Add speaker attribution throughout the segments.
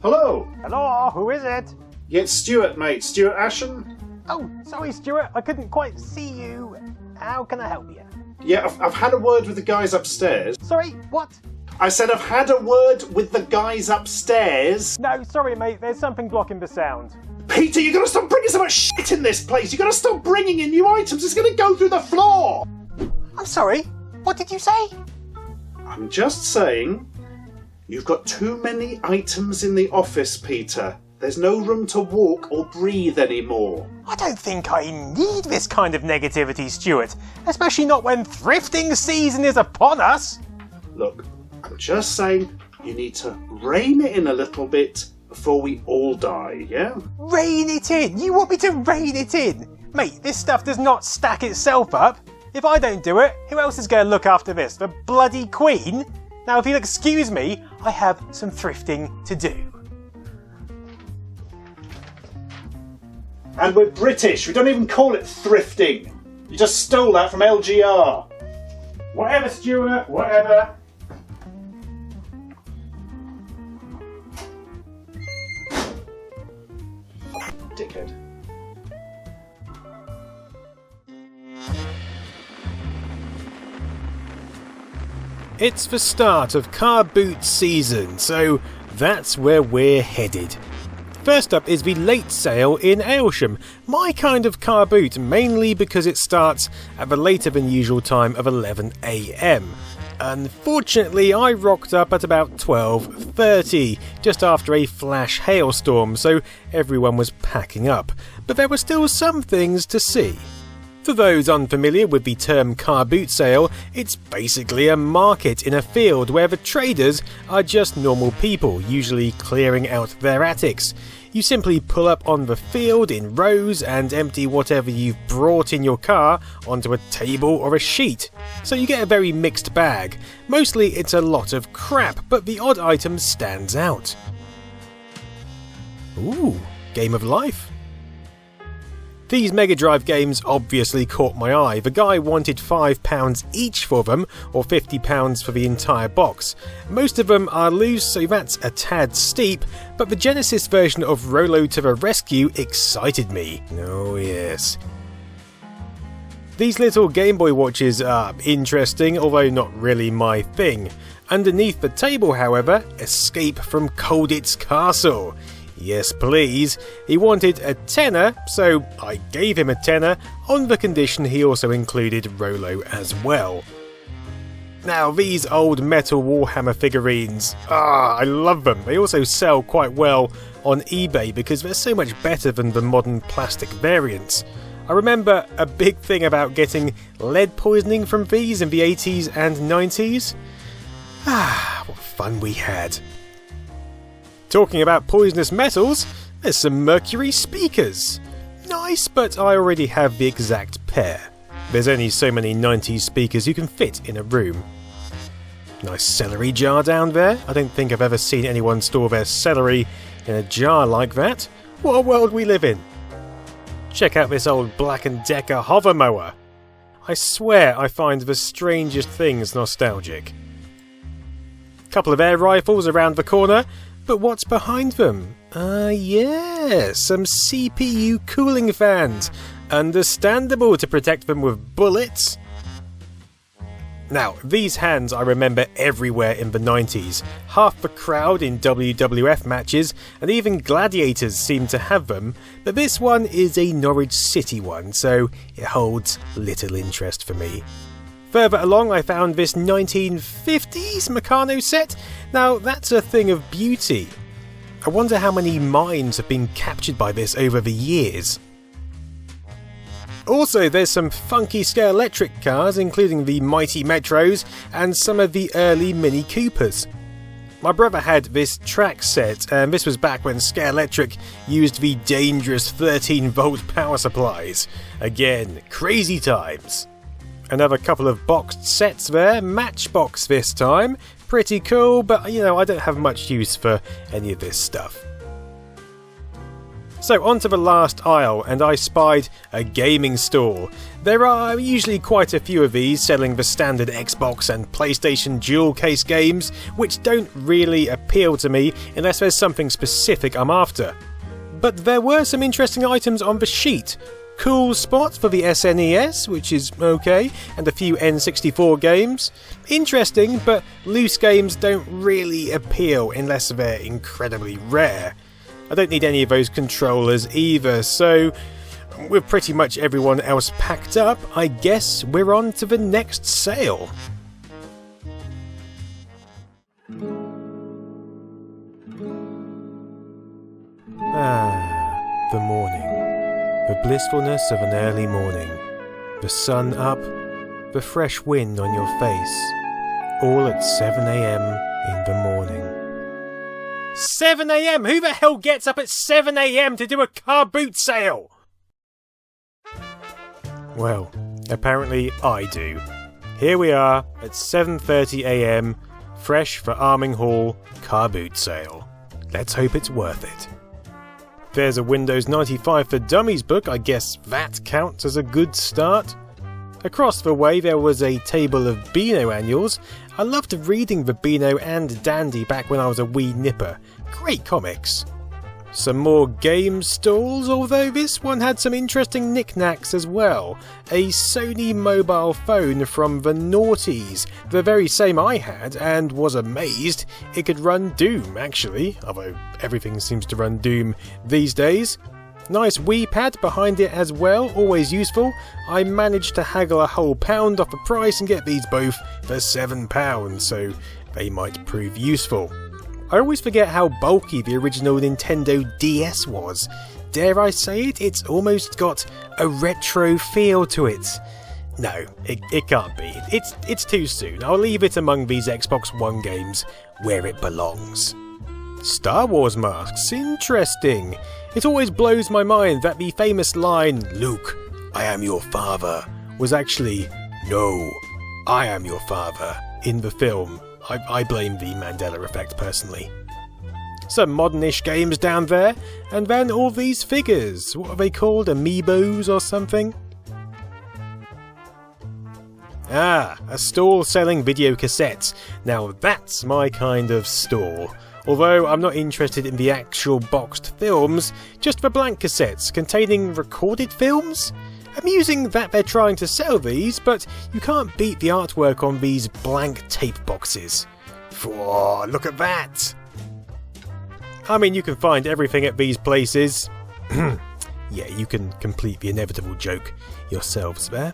Speaker 1: Hello.
Speaker 2: Hello, who is it?
Speaker 1: Yeah, it's Stuart, mate. Stuart Ashen.
Speaker 2: Oh, sorry, Stuart. I couldn't quite see you. How can I help you?
Speaker 1: Yeah, I've had a word with the guys upstairs.
Speaker 2: Sorry, what?
Speaker 1: I said I've had a word with the guys upstairs.
Speaker 2: No, sorry, mate. There's something blocking the sound.
Speaker 1: Peter, you gotta stop bringing so much shit in this place. You gotta stop bringing in new items. It's gonna go through the floor.
Speaker 2: I'm sorry. What did you say?
Speaker 1: I'm just saying, you've got too many items in the office, Peter. There's no room to walk or breathe anymore.
Speaker 2: I don't think I need this kind of negativity, Stuart. Especially not when thrifting season is upon us.
Speaker 1: Look, I'm just saying you need to rein it in a little bit before we all die, yeah?
Speaker 2: Rein it in? You want me to rein it in? Mate, this stuff does not stack itself up. If I don't do it, who else is going to look after this? The bloody Queen? Now, if you'll excuse me, I have some thrifting to do.
Speaker 1: And we're British. We don't even call it thrifting. You just stole that from LGR. Whatever, Stuart, whatever. Dickhead.
Speaker 3: It's the start of car boot season, so that's where we're headed. First up is the late sale in Alsam, my kind of car boot, mainly because it starts at the later than usual time of 11 AM. Unfortunately, I rocked up at about 12:30, just after a flash hailstorm, so everyone was packing up, but there were still some things to see. For those unfamiliar with the term car boot sale, it's basically a market in a field where the traders are just normal people, usually clearing out their attics. You simply pull up on the field in rows and empty whatever you've brought in your car onto a table or a sheet. So you get a very mixed bag. Mostly it's a lot of crap, but the odd item stands out. Ooh, Game of Life. These Mega Drive games obviously caught my eye. The guy wanted £5 each for them, or £50 for the entire box. Most of them are loose, so that's a tad steep, but the Genesis version of Rolo to the Rescue excited me. Oh yes. These little Game Boy watches are interesting, although not really my thing. Underneath the table, however, Escape from Colditz Castle. Yes please, he wanted a tenner, so I gave him a tenner on the condition he also included Rolo as well. Now these old metal Warhammer figurines, I love them. They also sell quite well on eBay because they're so much better than the modern plastic variants. I remember a big thing about getting lead poisoning from these in the 80s and 90s. What fun we had. Talking about poisonous metals, there's some mercury speakers. Nice, but I already have the exact pair. There's only so many 90s speakers you can fit in a room. Nice celery jar down there. I don't think I've ever seen anyone store their celery in a jar like that. What a world we live in. Check out this old Black & Decker hover mower. I swear I find the strangest things nostalgic. Couple of air rifles around the corner. But what's behind them? Yes, some CPU cooling fans. Understandable to protect them with bullets. Now, these hands I remember everywhere in the 90s. Half the crowd in WWF matches, and even gladiators seem to have them, but this one is a Norwich City one, so it holds little interest for me. Further along I found this 1950s Meccano set. Now that's a thing of beauty. I wonder how many minds have been captured by this over the years. Also there's some funky scale electric cars, including the mighty Metros and some of the early Mini Coopers. My brother had this track set, and this was back when Scale Electric used the dangerous 13-volt power supplies. Again, crazy times. Another couple of boxed sets there, Matchbox this time. Pretty cool, but I don't have much use for any of this stuff. So onto the last aisle, and I spied a gaming stall. There are usually quite a few of these selling the standard Xbox and PlayStation dual case games, which don't really appeal to me unless there's something specific I'm after. But there were some interesting items on the sheet. Cool spots for the SNES, which is okay, and a few N64 games. Interesting, but loose games don't really appeal unless they're incredibly rare. I don't need any of those controllers either, so with pretty much everyone else packed up, I guess we're on to the next sale. The morning. The blissfulness of an early morning. The sun up, the fresh wind on your face. All at 7 AM in the morning. 7 AM? Who the hell gets up at 7 AM to do a car boot sale? Well, apparently I do. Here we are at 7:30 AM, fresh for Arming Hall car boot sale. Let's hope it's worth it. There's a Windows 95 for Dummies book, I guess that counts as a good start. Across the way there was a table of Beano annuals. I loved reading the Beano and Dandy back when I was a wee nipper. Great comics. Some more game stalls, although this one had some interesting knickknacks as well. A Sony mobile phone from the noughties, the very same I had, and was amazed it could run Doom actually, although everything seems to run Doom these days. Nice Wii pad behind it as well, always useful. I managed to haggle a whole £1 off the price and get these both for £7, so they might prove useful. I always forget how bulky the original Nintendo DS was. Dare I say it, it's almost got a retro feel to it. No, it can't be. It's too soon. I'll leave it among these Xbox One games where it belongs. Star Wars masks, interesting. It always blows my mind that the famous line, "Luke, I am your father," was actually, "No, I am your father," in the film. I blame the Mandela effect personally. Some modernish games down there, and then all these figures. What are they called? Amiibos or something? Ah, a stall selling video cassettes. Now that's my kind of stall. Although I'm not interested in the actual boxed films, just the blank cassettes containing recorded films? Amusing that they're trying to sell these, but you can't beat the artwork on these blank tape boxes. Whoa, look at that! I mean, you can find everything at these places. Yeah, you can complete the inevitable joke yourselves there.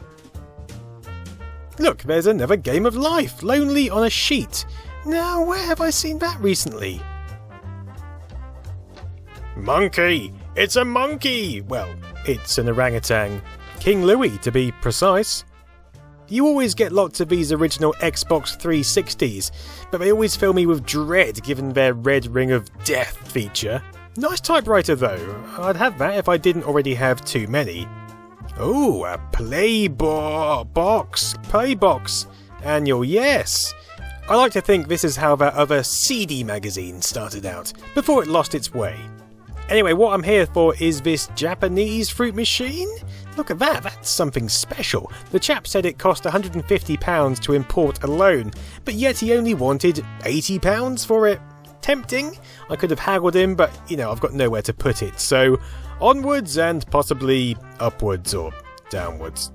Speaker 3: Look, there's another Game of Life, Lonely on a Sheet. Now, where have I seen that recently? Monkey! It's a monkey! Well, it's an orangutan. King Louis, to be precise. You always get lots of these original Xbox 360s, but they always fill me with dread given their red ring of death feature. Nice typewriter though. I'd have that if I didn't already have too many. Oh, a Playbox annual, yes. I like to think this is how that other CD magazine started out, before it lost its way. Anyway, what I'm here for is this Japanese fruit machine. Look at that, that's something special. The chap said it cost £150 to import alone, but yet he only wanted £80 for it. Tempting. I could have haggled him, but, I've got nowhere to put it, so onwards and possibly upwards or downwards.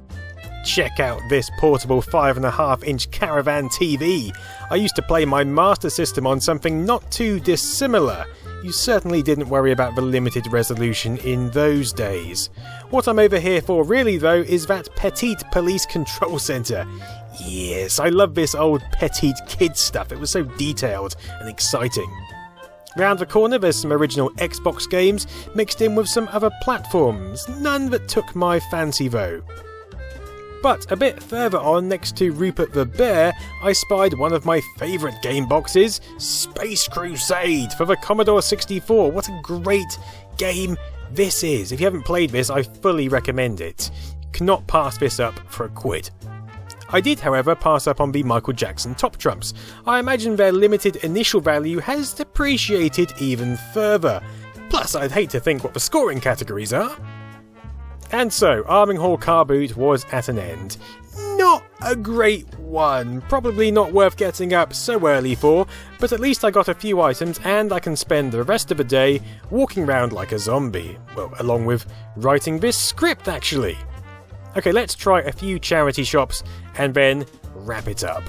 Speaker 3: Check out this portable 5.5-inch caravan TV. I used to play my Master System on something not too dissimilar. You certainly didn't worry about the limited resolution in those days. What I'm over here for really though is that Petite Police Control Centre. Yes, I love this old Petite Kid stuff, it was so detailed and exciting. Round the corner there's some original Xbox games mixed in with some other platforms, none that took my fancy though. But a bit further on, next to Rupert the Bear, I spied one of my favourite game boxes, Space Crusade for the Commodore 64. What a great game this is. If you haven't played this, I fully recommend it. You cannot pass this up for £1. I did, however, pass up on the Michael Jackson Top Trumps. I imagine their limited initial value has depreciated even further. Plus, I'd hate to think what the scoring categories are. And so, Arming Hall car boot was at an end. Not a great one, probably not worth getting up so early for, but at least I got a few items and I can spend the rest of the day walking around like a zombie. Well, along with writing this script actually. Okay, let's try a few charity shops and then wrap it up.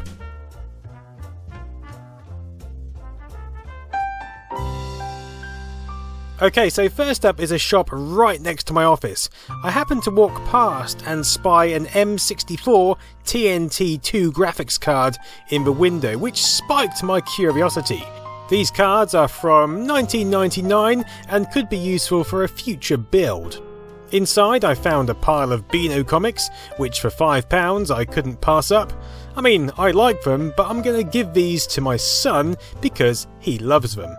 Speaker 3: Okay, so first up is a shop right next to my office. I happened to walk past and spy an M64 TNT2 graphics card in the window, which spiked my curiosity. These cards are from 1999 and could be useful for a future build. Inside I found a pile of Beano comics, which for £5 I couldn't pass up. I mean, I like them, but I'm gonna give these to my son because he loves them.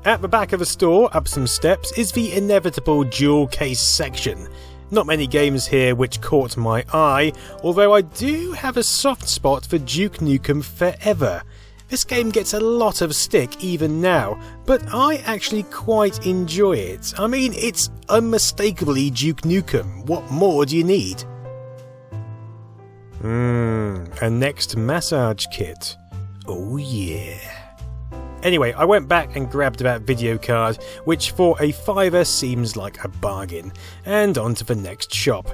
Speaker 3: At the back of the store, up some steps, is the inevitable jewel case section. Not many games here which caught my eye, although I do have a soft spot for Duke Nukem Forever. This game gets a lot of stick even now, but I actually quite enjoy it. I mean, it's unmistakably Duke Nukem. What more do you need? A next massage kit. Oh yeah. Anyway, I went back and grabbed that video card, which for a £5 seems like a bargain, and on to the next shop.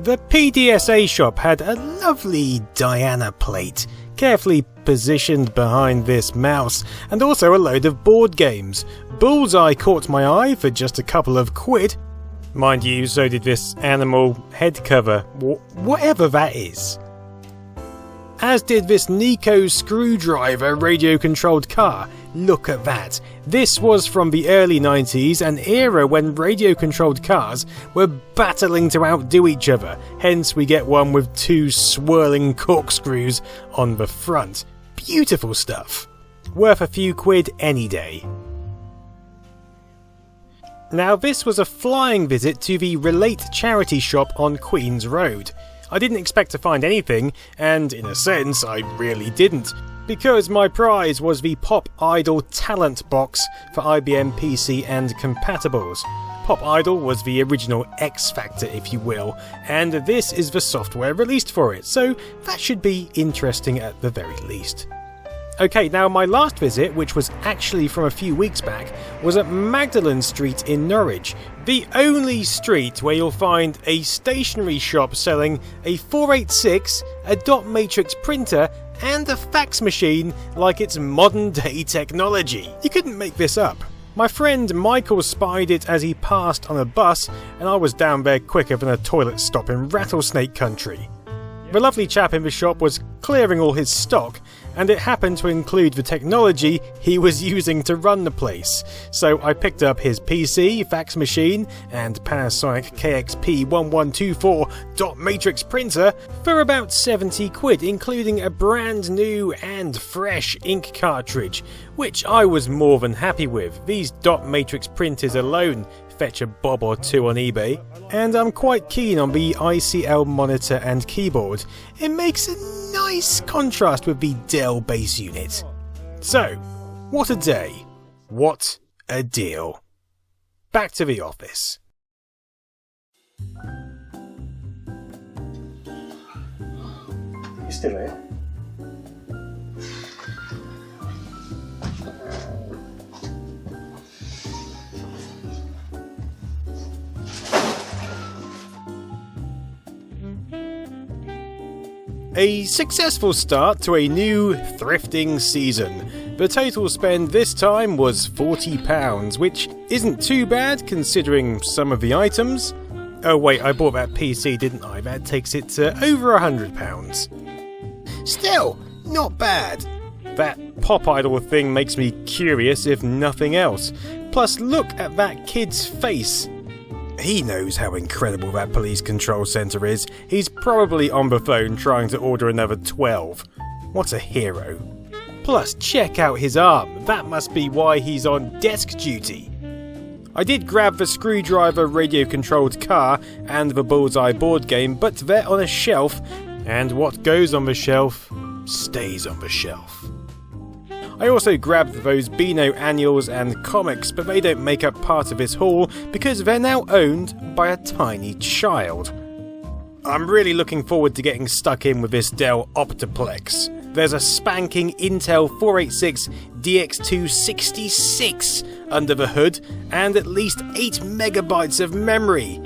Speaker 3: The PDSA shop had a lovely Diana plate, carefully positioned behind this mouse, and also a load of board games. Bullseye caught my eye for just a couple of quid. Mind you, so did this animal head cover, whatever that is. As did this Nico screwdriver radio-controlled car. Look at that. This was from the early 90s, an era when radio-controlled cars were battling to outdo each other, hence we get one with two swirling corkscrews on the front. Beautiful stuff. Worth a few quid any day. Now this was a flying visit to the Relate charity shop on Queen's Road. I didn't expect to find anything, and in a sense I really didn't, because my prize was the Pop Idol Talent Box for IBM PC and compatibles. Pop Idol was the original X Factor, if you will, and this is the software released for it, so that should be interesting at the very least. Okay, now my last visit, which was actually from a few weeks back, was at Magdalen Street in Norwich, the only street where you'll find a stationery shop selling a 486, a dot matrix printer, and a fax machine like it's modern day technology. You couldn't make this up. My friend Michael spied it as he passed on a bus, and I was down there quicker than a toilet stop in rattlesnake country. The lovely chap in the shop was clearing all his stock, and it happened to include the technology he was using to run the place. So I picked up his PC, fax machine, and Panasonic KXP1124 dot matrix printer for about 70 quid, including a brand new and fresh ink cartridge, which I was more than happy with. These dot matrix printers alone fetch a bob or two on eBay, and I'm quite keen on the ICL monitor and keyboard. It makes a nice contrast with the Dell base unit. So, what a day. What a deal. Back to the office.
Speaker 2: You still here?
Speaker 3: A successful start to a new thrifting season. The total spend this time was £40, which isn't too bad considering some of the items. Oh wait, I bought that PC, didn't I? That takes it to over £100. Still, not bad. That Pop Idol thing makes me curious if nothing else. Plus, look at that kid's face. He knows how incredible that police control centre is. He's probably on the phone trying to order another 12. What a hero. Plus, check out his arm. That must be why he's on desk duty. I did grab the screwdriver radio-controlled car and the Bullseye board game, but they're on a shelf, and what goes on the shelf stays on the shelf. I also grabbed those Beano annuals and comics, but they don't make up part of this haul because they're now owned by a tiny child. I'm really looking forward to getting stuck in with this Dell Optiplex. There's a spanking Intel 486 DX266 under the hood and at least 8 megabytes of memory.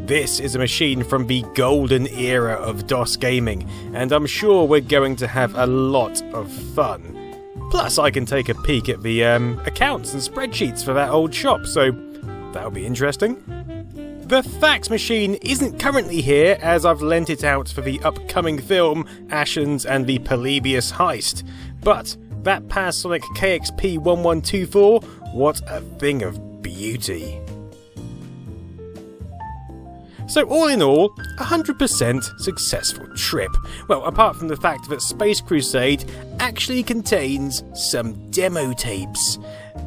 Speaker 3: This is a machine from the golden era of DOS gaming, and I'm sure we're going to have a lot of fun. Plus, I can take a peek at the accounts and spreadsheets for that old shop, so that'll be interesting. The fax machine isn't currently here, as I've lent it out for the upcoming film Ashens and the Polybius Heist, but that Panasonic KXP 1124, what a thing of beauty. So all in all, 100% successful trip. Well, apart from the fact that Space Crusade actually contains some demo tapes.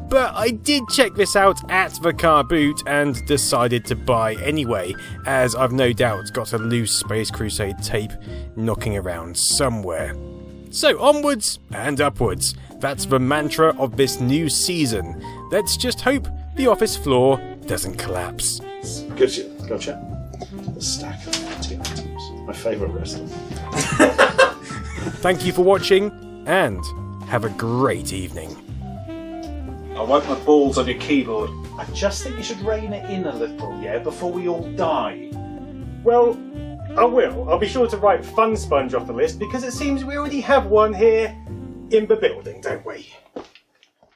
Speaker 3: But I did check this out at the car boot and decided to buy anyway, as I've no doubt got a loose Space Crusade tape knocking around somewhere. So onwards and upwards, that's the mantra of this new season. Let's just hope the office floor doesn't collapse.
Speaker 1: Gotcha. The stack of empty items. My favourite wrestler.
Speaker 3: Thank you for watching, and have a great evening.
Speaker 1: I'll wipe my balls on your keyboard. I just think you should rein it in a little, yeah, before we all die.
Speaker 2: Well, I will. I'll be sure to write Fun Sponge off the list because it seems we already have one here in the building, don't we?